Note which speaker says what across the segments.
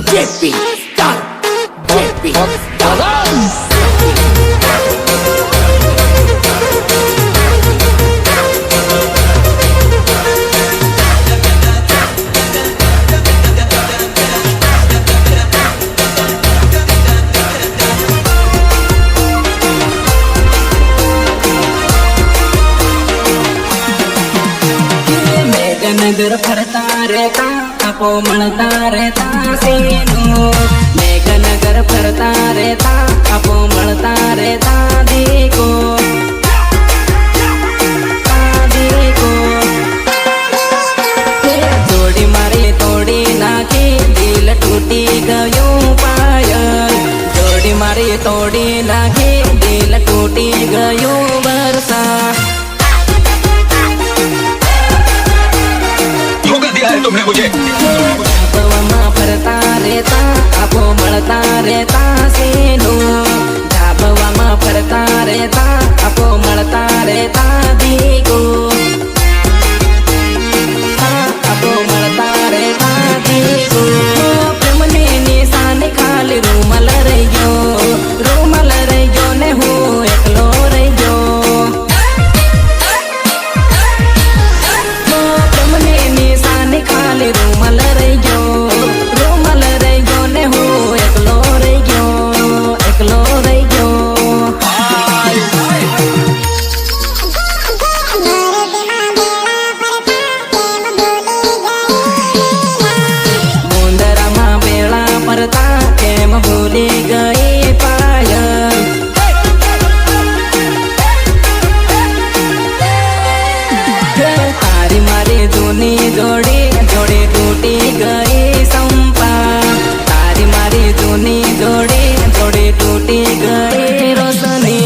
Speaker 1: JP Star, JP Star.
Speaker 2: नगर फरता रहता आपो मळता रहता सेनो मेघनगर फरता रहता आपो मळता रहता देखो जोड़ी मारी तोड़ी नाखी दिल टूटी गयो पायल जोड़ी मारी तोड़ी नाखी दिल टूटी गयो बरसा
Speaker 3: तुमने मुझे
Speaker 2: ढाबवा फरता रहता आपो मळता रहता सेनो ढाबवा फरता रहता आपो मळता रहता देखो आपो मळता रहता देखो प्रेमने निशाने खाली रूमल रहियो ने हूँ एकलो रहियो खाली रूमल रहियो ने हो एकलो रहियो मुंदरा मां बेड़ा परता केम भूली गई पायल तारी मारी जूनी जोड़ी टूटी गई संपा तारी मारी जूनी जोड़ी टूटी गई रोशनी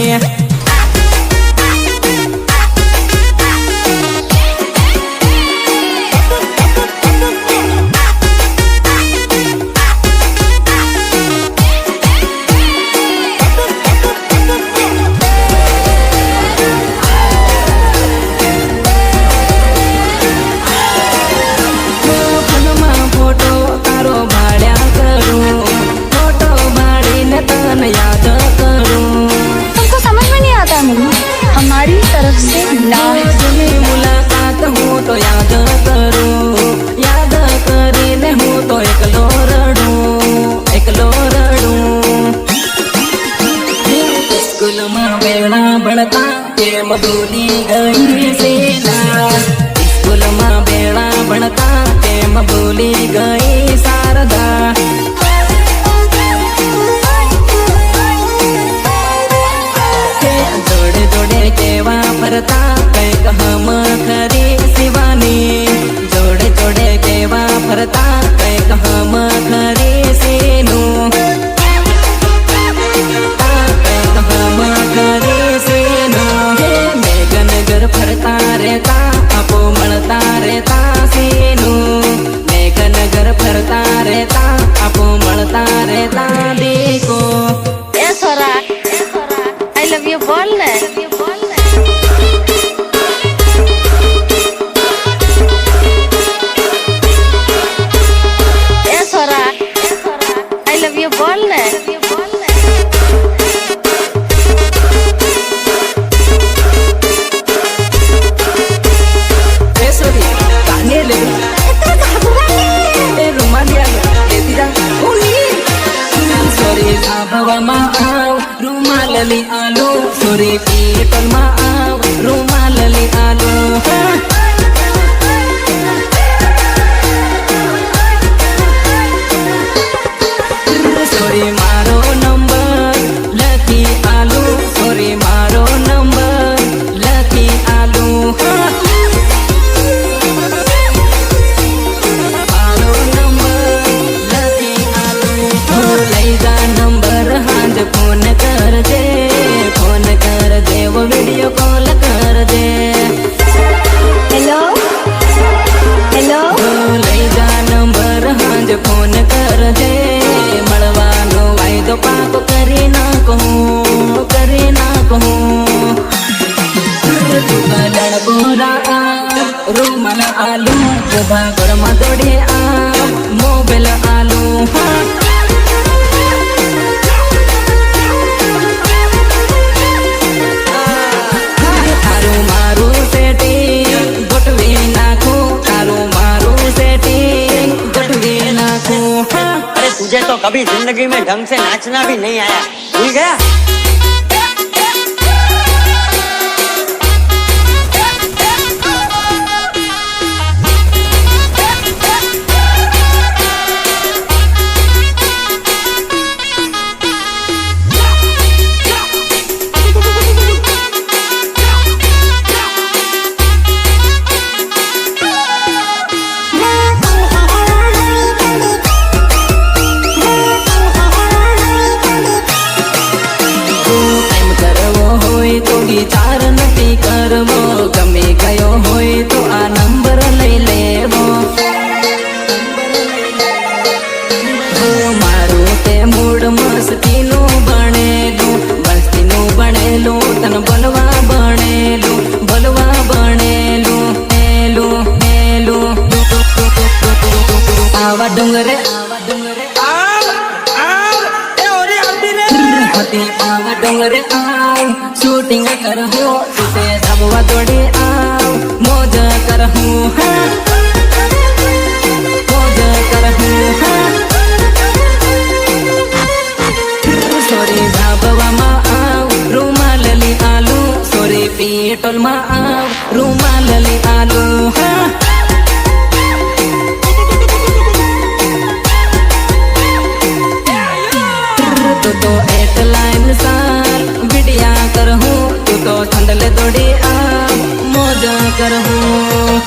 Speaker 4: हमारी तरफ से
Speaker 2: मुलाकात हो तो याद करूं याद करीने हो तो एकलो रडूं स्कूल में बेड़ा बढ़ता के मधुली गई सेना स्कूल में बेड़ा बढ़ता के मधुली गई शारदा केवा फरता कई कहम खरी शिवानी जोड़े जोड़े केवा फरता कई कहम खरी सेनु कई कहम खरी सेनु मेघनगर फरता रहता आपो मळता रहता सेनु मेघनगर फरता रहता आपो मळता रहता देखो
Speaker 4: ए सोरा आई लव यू बोल ना
Speaker 2: रुमालली आलो सोरे पीपल मा आव रुमालली आलो सोरे मारो नंबर लकी आलू सोरे मारो नंबर लकी आलू मारो नंबर लकी आलू लैजा नंबर हांज फोन कर दे वो वीडियो कॉल कर दे
Speaker 4: हेलो हेलो
Speaker 2: लैजा नंबर हांज फोन कर दे मळवानो वायदो पाको करे ना कहूँ तुका गोरा रूमाल आलू उभा गरमा दोडे मोबाईल आलू
Speaker 3: तुझे तो कभी जिंदगी में ढंग से नाचना भी नहीं आया, भूल गया?
Speaker 2: तो विचार नक्की करवो, गमे गयो होय तो आ नंबर लई लेवो। मारू ते मूड मस्तीनो बनेलो, मस्तीनो बनेलो तन बलवा बनेलो, बलवा बनेलो एलो एलो। आवा डोंगरे आवा डोंगरे आओ, शूटिंग कर हो तुते सबवा दौड़े आओ, मौज कर हूँ मौज कर हूँ। सोरी धाबवा मा आओ, रुमाल ली आलू, सोरी पीटल मा आओ, रुमाल ली आलू। तो एक लाइन साल बिटिया कर हूँ, तू तो ठंडले दौड़ी आ मौज कर हूँ।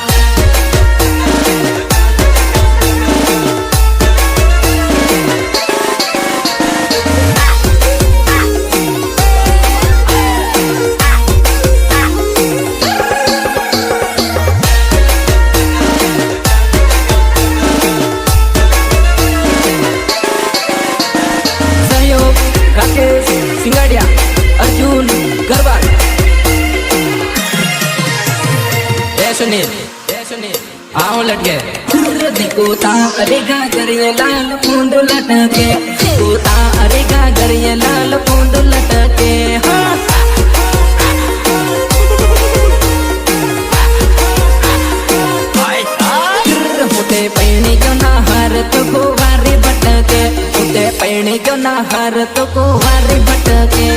Speaker 2: सिंगाड़िया अर्जुन गरबाल सुनील आओ लट गए। देखो ता अरेगा गरिए लाल पूंड लटके, देखो ता अरेगा गरिए लाल पूंड लटके। होते पैणी क्यों ना हार तो को वारी भटके, होते पैणी क्यों ना हार तो को वारी भटके।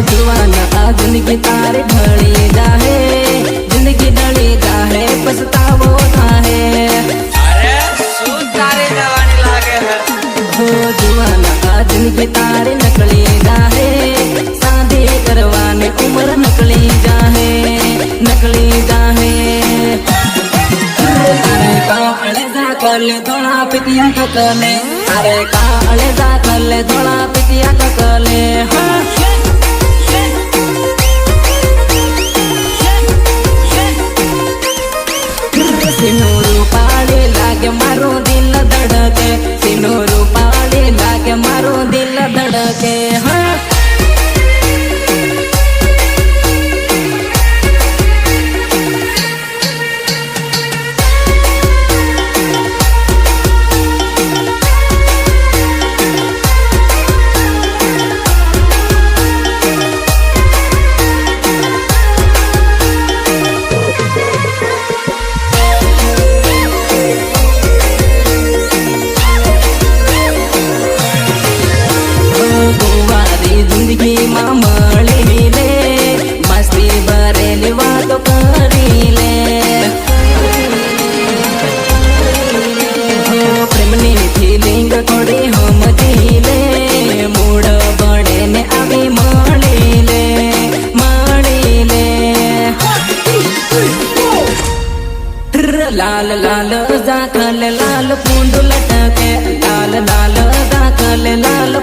Speaker 2: जुआन आ जिंदगी तारे ढली जाहे, जिंदगी ढली जाहे पछतावो थाहे।
Speaker 3: अरे सूत तारे जवानी लागे है।
Speaker 2: जुआन आ जिंदगी तारे नकली जाहे, शादी करवाने उम्र नकली जाहे, नकली जाहे। अरे काले जा कले थोड़ा पितिया कले, अरे काले जा कले थोड़ा पितिया कले। सिनूरू पाले लागे मारो दिल धड़के, सिनूरू पाले लागे मारो दिल धड़के। जिंदगी मां मળી ले, मस्ती भरेली वातो करी ले। प्रेमनी फीलिंग थोड़ी हम जीले, मूड बड़े ने अभी मળી ले, मળી ले। लाल लाल जाकल लाल पूंड लटके, लाल लाल जाकल लाल